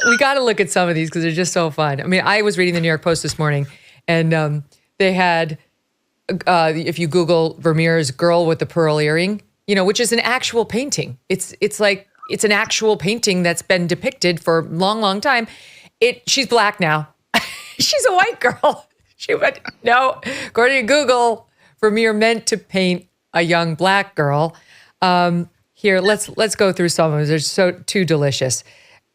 we got to look at some of these because they're just so fun. I mean, I was reading the New York Post this morning, and they had, if you Google Vermeer's "Girl with the Pearl Earring," which is an actual painting. It's an actual painting that's been depicted for a long, long time. She's black now. She's a white girl. She went, no, according to Google, Vermeer meant to paint a young black girl. Here, let's go through some of them. They're so too delicious.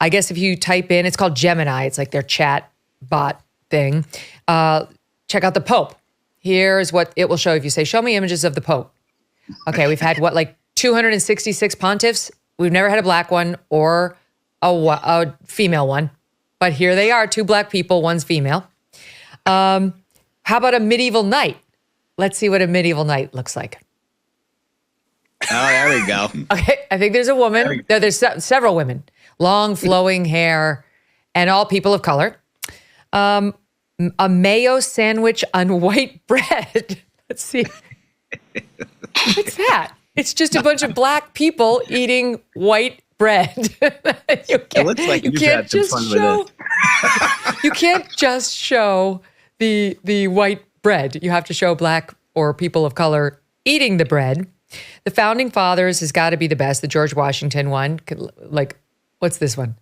I guess if you type in, it's called Gemini. It's like their chat bot thing. Check out the Pope. Here's what it will show if you say, show me images of the Pope. Okay, we've had 266 pontiffs. We've never had a black one or a female one. But here they are, 2 black people, one's female. How about a medieval knight? Let's see what a medieval knight looks like. Oh, there we go. Okay, I think there's a woman. There's several women. Long, flowing hair, and all people of color. A mayo sandwich on white bread. Let's see. What's that? It's just a bunch of black people eating white bread. It looks like you can't just fun show. With it. You can't just show the white bread. You have to show black or people of color eating the bread. The Founding Fathers has got to be the best. The George Washington one. What's this one?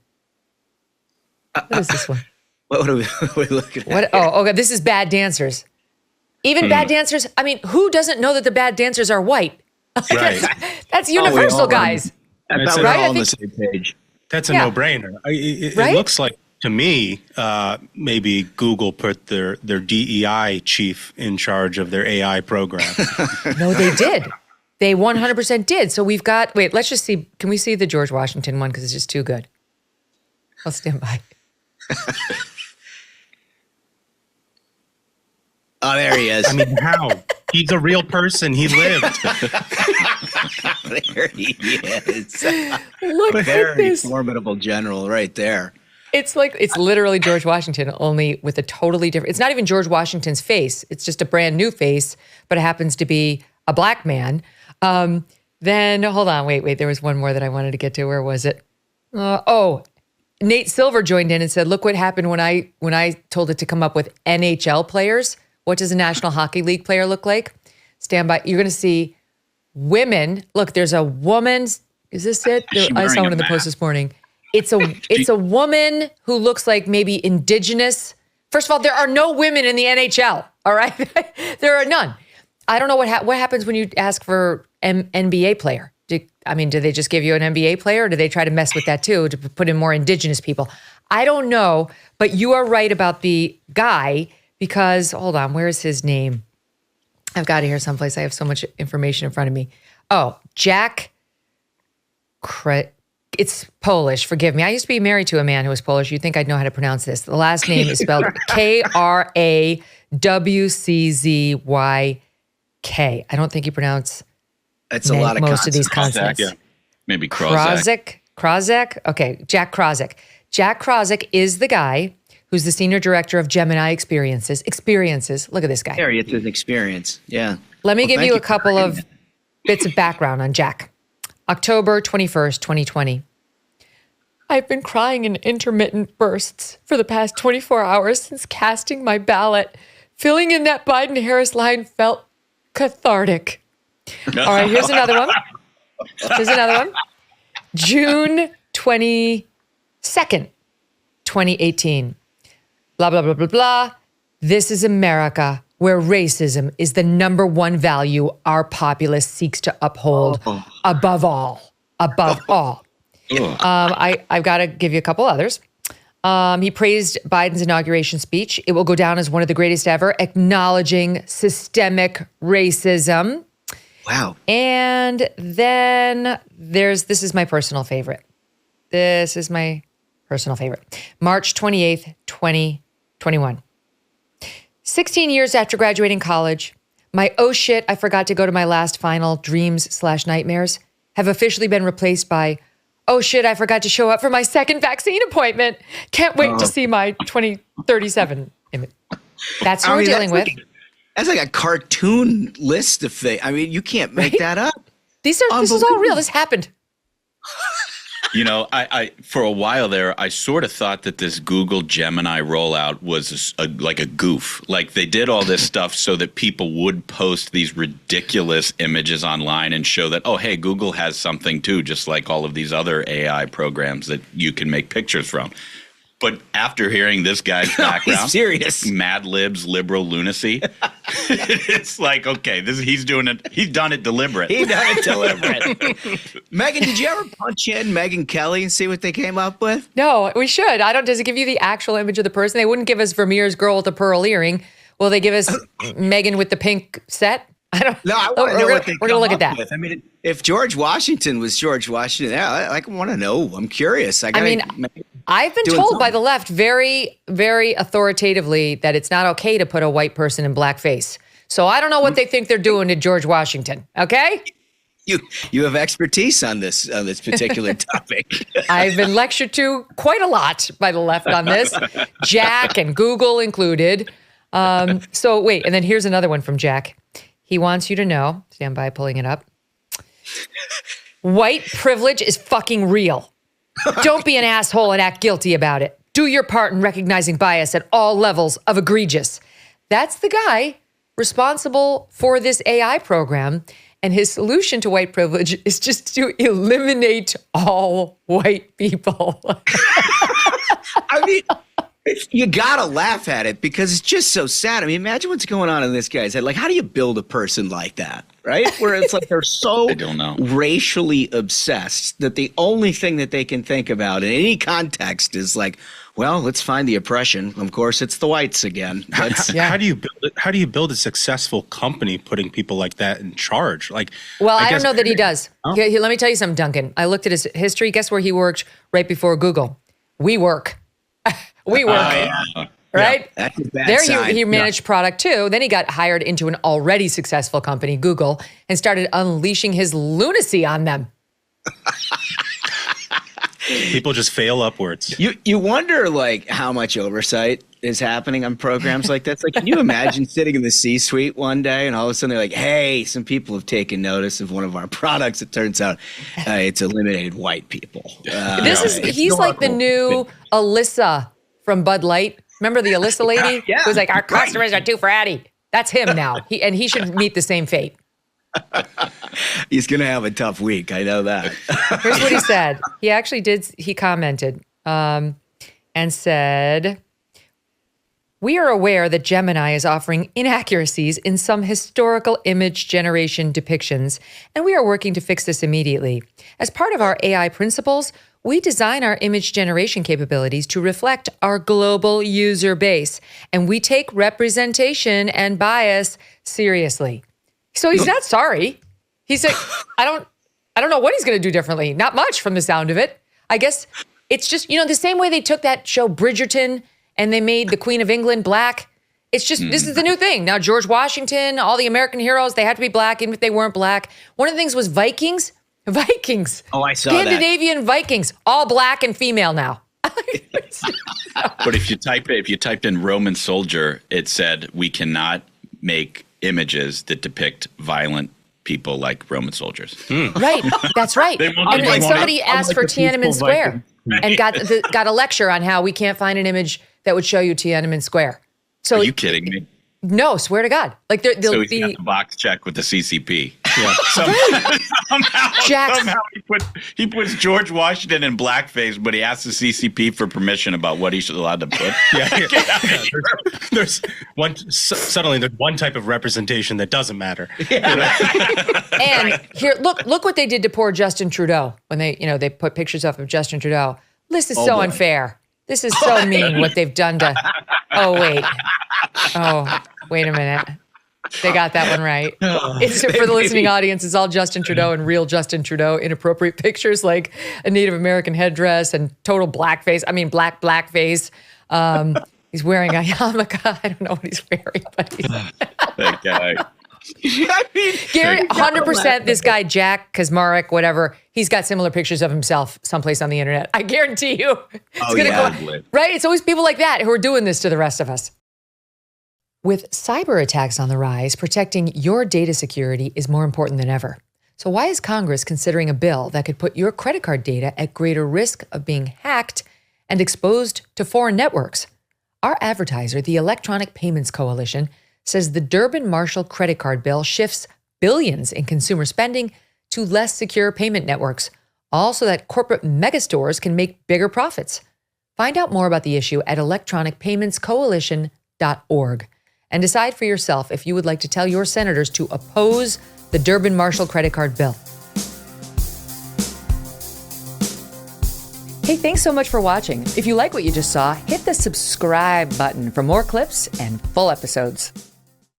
What is this one? What are we looking at? Okay. This is bad dancers. Even bad dancers. I mean, who doesn't know that the bad dancers are white? Right. That's universal, guys. I thought we're all on the same page. That's a no-brainer. It looks like, to me, maybe Google put their DEI chief in charge of their AI program. No, they did. They 100% did. So we've got, let's just see. Can we see the George Washington one? Because it's just too good. I'll stand by. Oh, there he is. I mean, how? He's a real person. He lived. There he is. Look at Very this. formidable general right there. It's literally George Washington, only with a totally different, it's not even George Washington's face. It's just a brand new face, but it happens to be a black man. Then, hold on, wait. There was one more that I wanted to get to. Where was it? Nate Silver joined in and said, look what happened when I told it to come up with NHL players. What does a National Hockey League player look like? Stand by. You're going to see women. Look, there's a woman. Is this it? I saw one in the Post this morning. It's a woman who looks like maybe indigenous. First of all, there are no women in the NHL. All right, there are none. I don't know what happens when you ask for NBA player. Do they just give you an NBA player, or do they try to mess with that too to put in more indigenous people? I don't know, but you are right about the guy because hold on, where's his name? I've got it here someplace. I have so much information in front of me. Oh, Jack. It's Polish. Forgive me. I used to be married to a man who was Polish. You'd think I'd know how to pronounce this. The last name is spelled Krawczyk. I don't think you pronounce a lot of most of these consonants. Yeah. Maybe Krawczyk. Krawczyk? Okay, Jack Krawczyk. Jack Krawczyk is the guy who's the senior director of Gemini Experiences. Look at this guy. There, it's his experience. Yeah. Let me give you a couple of bits of background on Jack. October 21st, 2020. I've been crying in intermittent bursts for the past 24 hours since casting my ballot. Filling in that Biden-Harris line felt cathartic. All right, here's another one. June 22nd, 2018. Blah, blah, blah, blah, blah. This is America, where racism is the number one value our populace seeks to uphold above all. I've got to give you a couple others. He praised Biden's inauguration speech. It will go down as one of the greatest ever, acknowledging systemic racism. Wow. And then this is my personal favorite. March 28th, 2021. 16 years after graduating college, my oh shit, I forgot to go to my last final dreams/nightmares have officially been replaced by oh shit, I forgot to show up for my second vaccine appointment. Can't wait to see my 2037 image. That's what we're dealing with. That's like a cartoon list of things. I mean, you can't make that up. This is all real. This happened. I for a while there, I sort of thought that this Google Gemini rollout was like a goof. Like they did all this stuff so that people would post these ridiculous images online and show that, oh, hey, Google has something too, just like all of these other AI programs that you can make pictures from. But after hearing this guy's background, serious Mad Libs, liberal lunacy, it's like, okay, he's done it deliberate. He done it deliberate. Megyn, did you ever punch in Megyn Kelly and see what they came up with? No, we should. Does it give you the actual image of the person? They wouldn't give us Vermeer's girl with the pearl earring. Will they give us Megyn with the pink set? I don't know. No, I want to know what they We're going to look at that. With. I mean, if George Washington was George Washington, I want to know. I'm curious. I've been told by the left very, very authoritatively that it's not okay to put a white person in blackface. So I don't know what they think they're doing to George Washington. Okay? You have expertise on this particular topic. I've been lectured to quite a lot by the left on this, Jack and Google included. So wait, and then here's another one from Jack. He wants you to know, stand by, pulling it up. White privilege is fucking real. Don't be an asshole and act guilty about it. Do your part in recognizing bias at all levels of egregious. That's the guy responsible for this AI program. And his solution to white privilege is just to eliminate all white people. I mean, you gotta laugh at it because it's just so sad. I mean, imagine what's going on in this guy's head. Like, how do you build a person like that, right? Where it's like they're so I don't know. racially obsessed that the only thing that they can think about in any context is like, well, let's find the oppression. Of course, it's the whites again. How do you build it? How do you build a successful company putting people like that in charge? Like, well, I don't know that he does. Oh. Let me tell you something, Duncan. I looked at his history. Guess where he worked right before Google? WeWork. WeWork. Right? That's a bad there sign. he managed product too. Then he got hired into an already successful company, Google, and started unleashing his lunacy on them. People just fail upwards. You wonder like how much oversight is happening on programs like that. It's like, can you imagine sitting in the C-suite one day and all of a sudden they're like, hey, some people have taken notice of one of our products. It turns out it's eliminated white people. He's like the new Alyssa from Bud Light. Remember the Alyssa lady? Yeah, who's like, our customers are too fratty. That's him now. He should meet the same fate. He's going to have a tough week. I know that. Here's what he said. He actually did. He commented and said, we are aware that Gemini is offering inaccuracies in some historical image generation depictions, and we are working to fix this immediately. As part of our AI principles, we design our image generation capabilities to reflect our global user base, and we take representation and bias seriously. So he's not sorry. He's like, I don't know what he's going to do differently. Not much from the sound of it. I guess it's just, the same way they took that show Bridgerton and they made the Queen of England black. It's just, this is the new thing. Now, George Washington, all the American heroes, they had to be black, even if they weren't black. One of the things was Vikings. Oh, I saw Scandinavian Vikings, all black and female now. But if you typed in Roman soldier, it said we cannot make images that depict violent people like Roman soldiers. Right, that's right. And somebody asked for Tiananmen Square and got a lecture on how we can't find an image that would show you Tiananmen Square. So are you kidding me? No, swear to God. Like so he's got the box check with the CCP. Yeah. Somehow he puts George Washington in blackface, but he asks the CCP for permission about what he's allowed to put. There's one type of representation that doesn't matter. Yeah. And here, look what they did to poor Justin Trudeau when they put pictures up of Justin Trudeau. This is so unfair. This is so mean what they've done to. Oh wait a minute. They got that one right. It's for the listening audience. It's all Justin Trudeau and real Justin Trudeau inappropriate pictures like a Native American headdress and total blackface. I mean, blackface. He's wearing a yarmulke. I don't know what he's wearing, but that guy. I mean, Gary, 100%. This guy Jack Kaczmarek, whatever. He's got similar pictures of himself someplace on the internet. I guarantee you. Right? It's always people like that who are doing this to the rest of us. With cyber attacks on the rise, protecting your data security is more important than ever. So why is Congress considering a bill that could put your credit card data at greater risk of being hacked and exposed to foreign networks? Our advertiser, the Electronic Payments Coalition, says the Durbin-Marshall credit card bill shifts billions in consumer spending to less secure payment networks, all so that corporate megastores can make bigger profits. Find out more about the issue at electronicpaymentscoalition.org and decide for yourself if you would like to tell your senators to oppose the Durbin-Marshall credit card bill. Hey, thanks so much for watching. If you like what you just saw, hit the subscribe button for more clips and full episodes.